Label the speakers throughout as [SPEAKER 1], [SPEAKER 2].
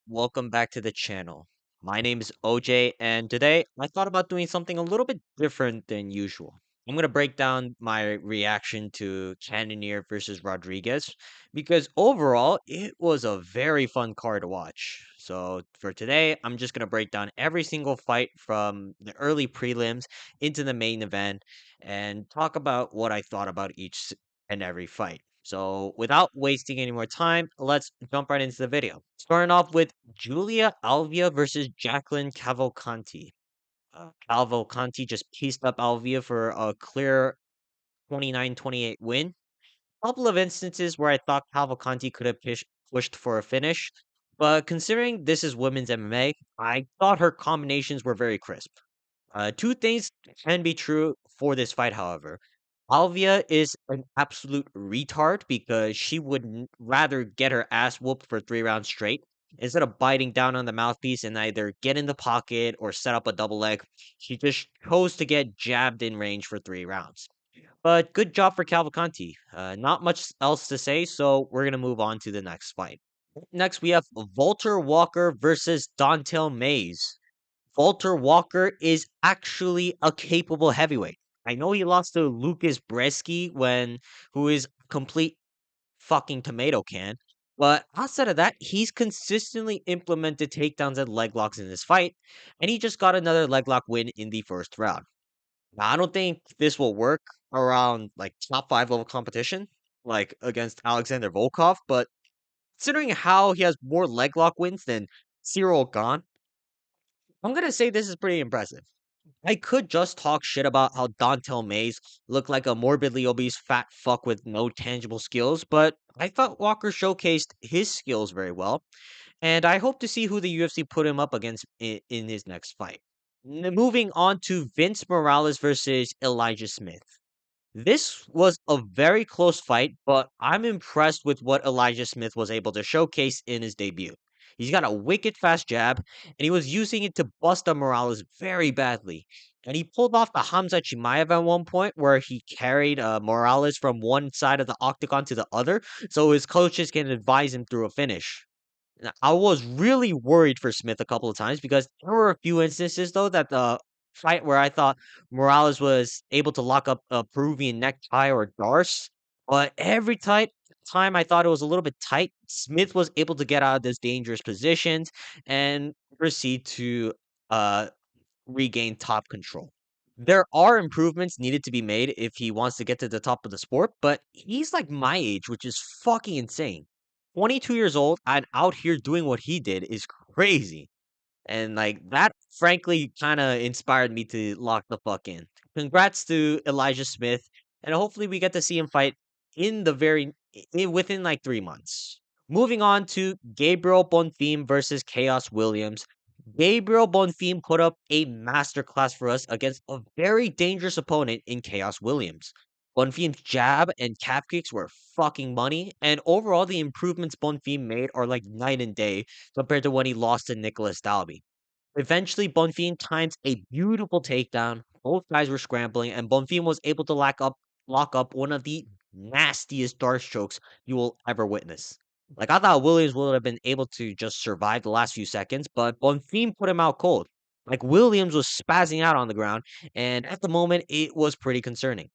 [SPEAKER 1] welcome back to the channel. My name is OJ, and today I thought about doing something a little bit different than usual. I'm going to break down my reaction to Cannonier versus Rodriguez because overall it was a very fun card to watch. So for today, I'm just going to break down every single fight from the early prelims into the main event and talk about what I thought about and every fight. So, without wasting any more time, let's jump right into the video. Starting off with Julia Alvia versus Jacqueline Cavalcanti. Cavalcanti just pieced up Alvia for a clear 29-28 win. Couple of instances where I thought Cavalcanti could have pushed for a finish, but considering this is women's MMA, I thought her combinations were very crisp. Two things can be true for this fight, however. Alvia is an absolute retard because she would rather get her ass whooped for 3 rounds straight instead of biting down on the mouthpiece and either get in the pocket or set up a double leg. She just chose to get jabbed in range for 3 rounds. But good job for Cavalcanti. Not much else to say, so we're gonna move on to the next fight. Next, we have Walter Walker versus Dontel Mays. Walter Walker is actually a capable heavyweight. I know he lost to Lucas Bresky who is a complete fucking tomato can, but outside of that, he's consistently implemented takedowns and leg locks in this fight, and he just got another leg lock win in the first round. Now, I don't think this will work around like top five level competition, like against Alexander Volkov, but considering how he has more leg lock wins than Cyril Gahn, I'm gonna say this is pretty impressive. I could just talk shit about how Dontel Mays looked like a morbidly obese fat fuck with no tangible skills, but I thought Walker showcased his skills very well, and I hope to see who the UFC put him up against in his next fight. Moving on to Vince Morales versus Elijah Smith. This was a very close fight, but I'm impressed with what Elijah Smith was able to showcase in his debut. He's got a wicked fast jab, and he was using it to bust up Morales very badly. And he pulled off the Hamza Chimaev at one point where he carried Morales from one side of the octagon to the other, so his coaches can advise him through a finish. Now, I was really worried for Smith a couple of times because there were a few instances though that the fight where I thought Morales was able to lock up a Peruvian necktie or Darce, but every time I thought it was a little bit tight, Smith was able to get out of those dangerous positions and proceed to uh regain top control. There are improvements needed to be made if he wants to get to the top of the sport, but he's like my age, which is fucking insane. 22 years old and out here doing what he did is crazy. And like that frankly kind of inspired me to lock the fuck in. Congrats to Elijah Smith and hopefully we get to see him fight in the within like 3 months. Moving on to Gabriel Bonfim versus Chaos Williams. Gabriel Bonfim put up a masterclass for us against a very dangerous opponent in Chaos Williams. Bonfim's jab and calf kicks were fucking money, and overall the improvements Bonfim made are like night and day compared to when he lost to Nicholas Dalby. Eventually, Bonfim times a beautiful takedown. Both guys were scrambling, and Bonfim was able to lock up one of the nastiest dart strokes you will ever witness. Like I thought Williams would have been able to just survive the last few seconds, but Bonfim put him out cold. Like Williams was spazzing out on the ground, and at the moment it was pretty concerning.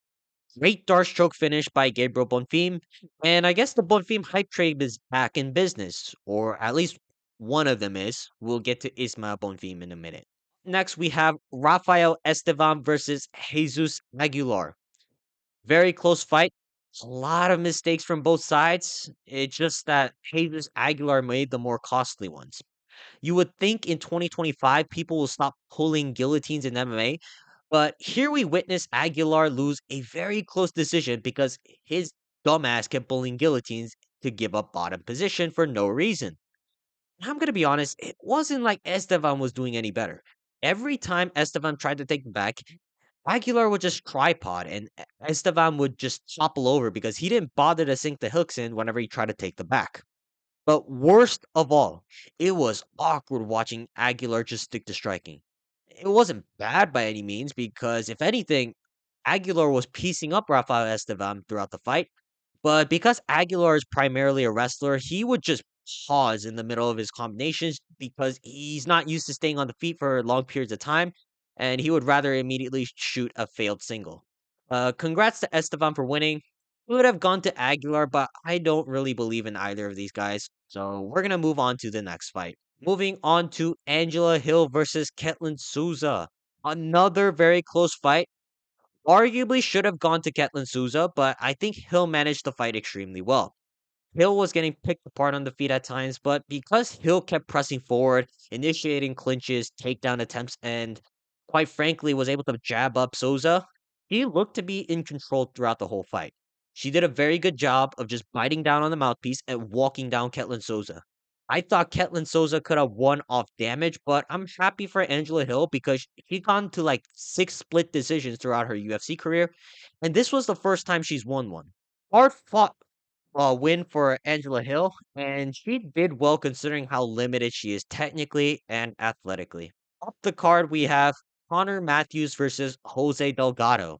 [SPEAKER 1] Great dart stroke finish by Gabriel Bonfim, and I guess the Bonfim hype train is back in business, or at least one of them is. We'll get to Ismael Bonfim in a minute. Next, we have Rafael Estevan versus Jesus Aguilar. Very close fight. A lot of mistakes from both sides. It's just that Jesus Aguilar made the more costly ones. You would think in 2025 people will stop pulling guillotines in MMA, but here we witness Aguilar lose a very close decision because his dumbass kept pulling guillotines to give up bottom position for no reason. I'm gonna be honest, it wasn't like Estevan was doing any better. Every time Estevan tried to take the back, Aguilar would just tripod and Estevan would just topple over because he didn't bother to sink the hooks in whenever he tried to take the back. But worst of all, it was awkward watching Aguilar just stick to striking. It wasn't bad by any means because, if anything, Aguilar was piecing up Rafael Estevan throughout the fight. But because Aguilar is primarily a wrestler, he would just pause in the middle of his combinations because he's not used to staying on the feet for long periods of time, and he would rather immediately shoot a failed single. Congrats to Esteban for winning. We would have gone to Aguilar, but I don't really believe in either of these guys. So we're gonna move on to the next fight. Moving on to Angela Hill versus Ketlin Souza. Another very close fight. Arguably should have gone to Ketlin Souza, but I think Hill managed the fight extremely well. Hill was getting picked apart on the feet at times, but because Hill kept pressing forward, initiating clinches, takedown attempts, and quite frankly was able to jab up Souza, he looked to be in control throughout the whole fight. She did a very good job of just biting down on the mouthpiece and walking down Ketlin Souza. I thought Ketlin Souza could have won off damage, but I'm happy for Angela Hill because she gone to like 6 split decisions throughout her UFC career, and this was the first time she's won one. Hard fought win for Angela Hill, and she did well considering how limited she is technically and athletically. Up the card, we have Connor Matthews versus Jose Delgado.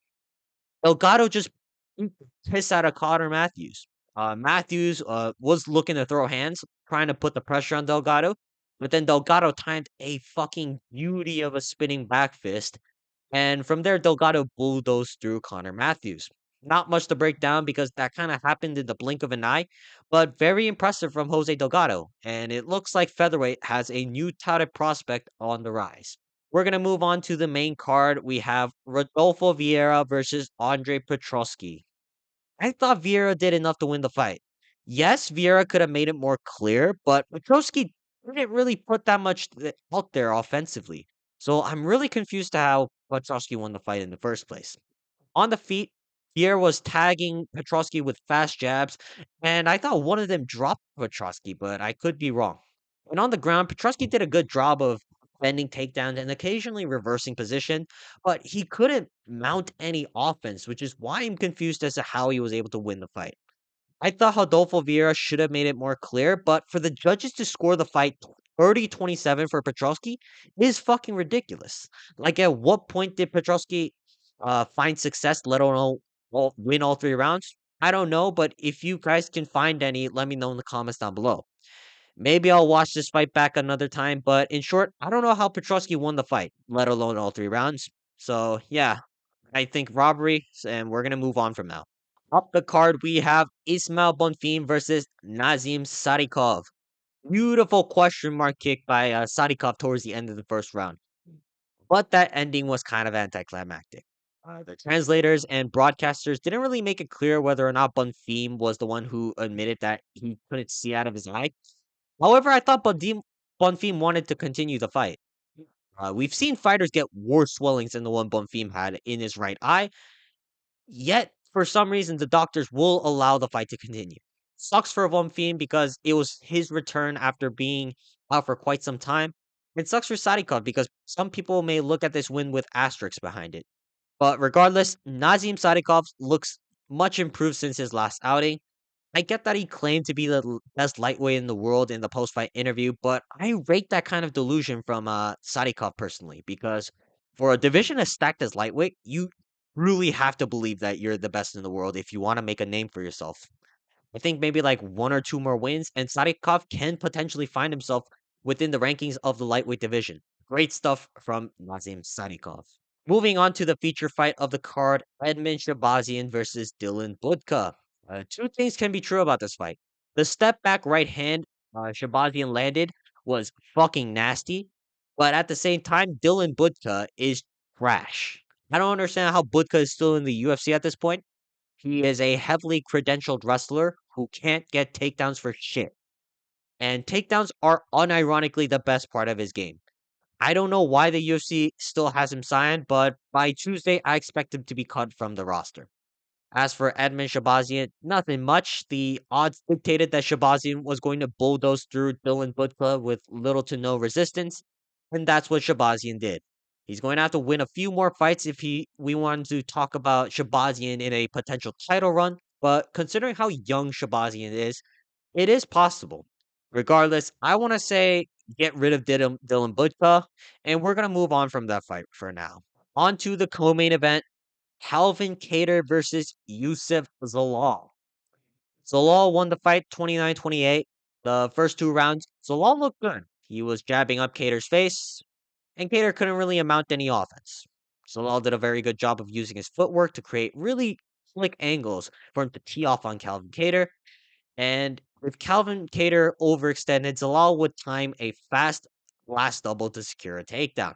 [SPEAKER 1] Delgado just beat the piss out of Connor Matthews. Matthews was looking to throw hands, trying to put the pressure on Delgado, but then Delgado timed a fucking beauty of a spinning back fist, and from there, Delgado bulldozed through Connor Matthews. Not much to break down because that kind of happened in the blink of an eye, but very impressive from Jose Delgado. And it looks like featherweight has a new touted prospect on the rise. We're going to move on to the main card. We have Rodolfo Vieira versus Andre Petrosky. I thought Vieira did enough to win the fight. Yes, Vieira could have made it more clear, but Petrosky didn't really put that much out there offensively. So I'm really confused to how Petrosky won the fight in the first place. On the feet, Vieira was tagging Petrosky with fast jabs, and I thought one of them dropped Petrosky, but I could be wrong. And on the ground, Petrosky did a good job of bending takedowns and occasionally reversing position, but he couldn't mount any offense, which is why I'm confused as to how he was able to win the fight. I thought Rodolfo Vieira should have made it more clear, but for the judges to score the fight 30-27 for Petrosky is fucking ridiculous. Like, at what point did Petrosky find success, let alone win all 3 rounds? I don't know, but if you guys can find any, let me know in the comments down below. Maybe I'll watch this fight back another time, but in short, I don't know how Petrosky won the fight, let alone all 3 rounds. So, yeah, I think robbery, and we're going to move on from now. Up the card, we have Ismail Bonfim versus Nazim Sadikov. Beautiful question mark kick by Sadikov towards the end of the first round. But that ending was kind of anticlimactic. The translators and broadcasters didn't really make it clear whether or not Bonfim was the one who admitted that he couldn't see out of his eye. However, I thought Bonfim wanted to continue the fight. We've seen fighters get worse swellings than the one Bonfim had in his right eye, yet for some reason the doctors will allow the fight to continue. Sucks for Bonfim because it was his return after being out for quite some time. It sucks for Sadikov because some people may look at this win with asterisks behind it. But regardless, Nazim Sadikov looks much improved since his last outing. I get that he claimed to be the best lightweight in the world in the post-fight interview, but I rate that kind of delusion from Sadikov personally because for a division as stacked as lightweight, you really have to believe that you're the best in the world if you want to make a name for yourself. I think maybe like 1 or 2 more wins, and Sadikov can potentially find himself within the rankings of the lightweight division. Great stuff from Nazim Sadikov. Moving on to the feature fight of the card, Edmund Shabazian versus Dylan Budka. Two things can be true about this fight. The step back right hand Shabazian landed was fucking nasty, but at the same time, Dylan Budka is trash. I don't understand how Budka is still in the UFC at this point. He is a heavily credentialed wrestler who can't get takedowns for shit. And takedowns are unironically the best part of his game. I don't know why the UFC still has him signed, but by Tuesday, I expect him to be cut from the roster. As for Edmund Shabazian, nothing much. The odds dictated that Shabazian was going to bulldoze through Dylan Budka with little to no resistance, and that's what Shabazian did. He's going to have to win a few more fights if we want to talk about Shabazian in a potential title run, but considering how young Shabazian is, it is possible. Regardless, I want to say get rid of Dylan Budka, and we're going to move on from that fight for now. On to the co-main event, Calvin Kattar versus Yusuf Zalal. Zalal won the fight 29-28. The first two rounds, Zalal looked good. He was jabbing up Cater's face, and Cater couldn't really amount to any offense. Zalal did a very good job of using his footwork to create really slick angles for him to tee off on Calvin Cater, and if Calvin Cater overextended, Zalal would time a fast last double to secure a takedown.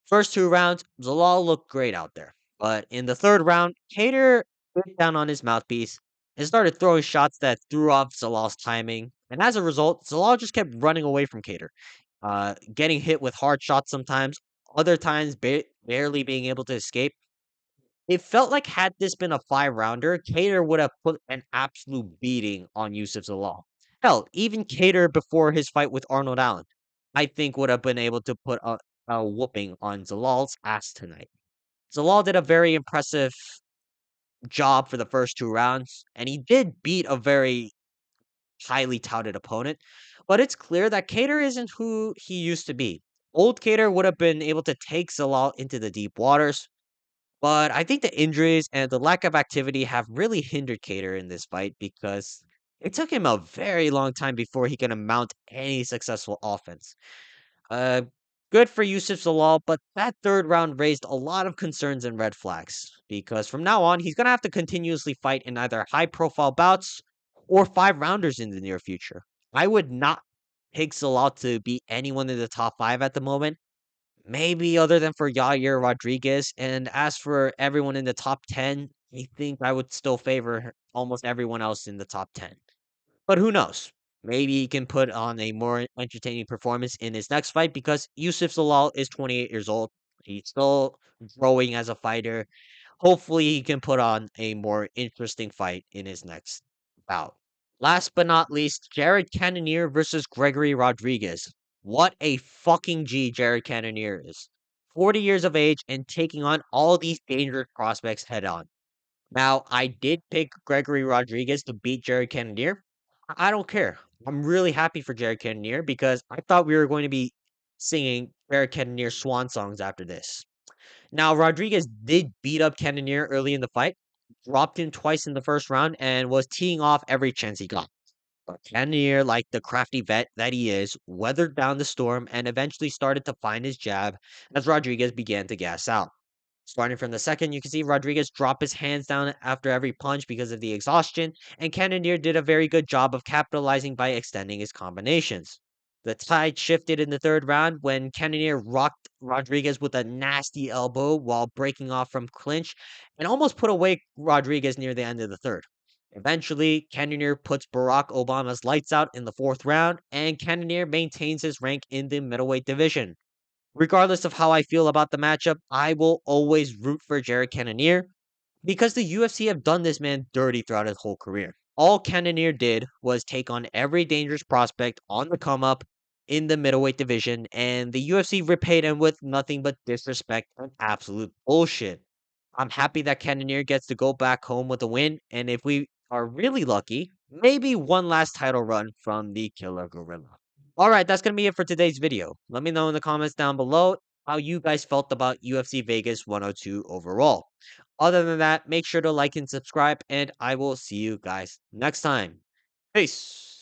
[SPEAKER 1] First two rounds, Zalal looked great out there. But in the third round, Cater bit down on his mouthpiece and started throwing shots that threw off Zalal's timing. And as a result, Zalal just kept running away from Cater, getting hit with hard shots sometimes, other times barely being able to escape. It felt like had this been a 5 rounder, Cater would have put an absolute beating on Yusuf Zalal. Hell, even Cater before his fight with Arnold Allen, I think would have been able to put a whooping on Zalal's ass tonight. Zalal did a very impressive job for the first 2 rounds, and he did beat a very highly touted opponent, but it's clear that Cater isn't who he used to be. Old Cater would have been able to take Zalal into the deep waters, but I think the injuries and the lack of activity have really hindered Cater in this fight because it took him a very long time before he can mount any successful offense. Uh, Good for Yusuf Zalal, but that third round raised a lot of concerns and red flags because from now on, he's going to have to continuously fight in either high profile bouts or 5 rounders in the near future. I would not pick Zalal to beat anyone in the top 5 at the moment. Maybe other than for Yair Rodriguez. And as for everyone in the top 10, I think I would still favor almost everyone else in the top 10. But who knows? Maybe he can put on a more entertaining performance in his next fight because Yusuf Zalal is 28 years old. He's still growing as a fighter. Hopefully, he can put on a more interesting fight in his next bout. Last but not least, Jared Cannonier versus Gregory Rodriguez. What a fucking G Jared Cannonier is. 40 years of age and taking on all these dangerous prospects head on. Now, I did pick Gregory Rodriguez to beat Jared Cannonier. I don't care. I'm really happy for Jared Cannonier because I thought we were going to be singing Jared Cannonier swan songs after this. Now, Rodriguez did beat up Cannonier early in the fight, dropped him twice in the first round, and was teeing off every chance he got. But Cannonier, like the crafty vet that he is, weathered down the storm and eventually started to find his jab as Rodriguez began to gas out. Starting from the second, you can see Rodriguez drop his hands down after every punch because of the exhaustion, and Cannonier did a very good job of capitalizing by extending his combinations. The tide shifted in the third round when Cannonier rocked Rodriguez with a nasty elbow while breaking off from clinch and almost put away Rodriguez near the end of the third. Eventually, Cannonier puts Barack Obama's lights out in the fourth round, and Cannonier maintains his rank in the middleweight division. Regardless of how I feel about the matchup, I will always root for Jared Cannonier because the UFC have done this man dirty throughout his whole career. All Cannonier did was take on every dangerous prospect on the come up in the middleweight division, and the UFC repaid him with nothing but disrespect and absolute bullshit. I'm happy that Cannonier gets to go back home with a win, and if we are really lucky, maybe one last title run from the Killer Gorilla. All right, that's going to be it for today's video. Let me know in the comments down below how you guys felt about UFC Vegas 102 overall. Other than that, make sure to like and subscribe, and I will see you guys next time. Peace.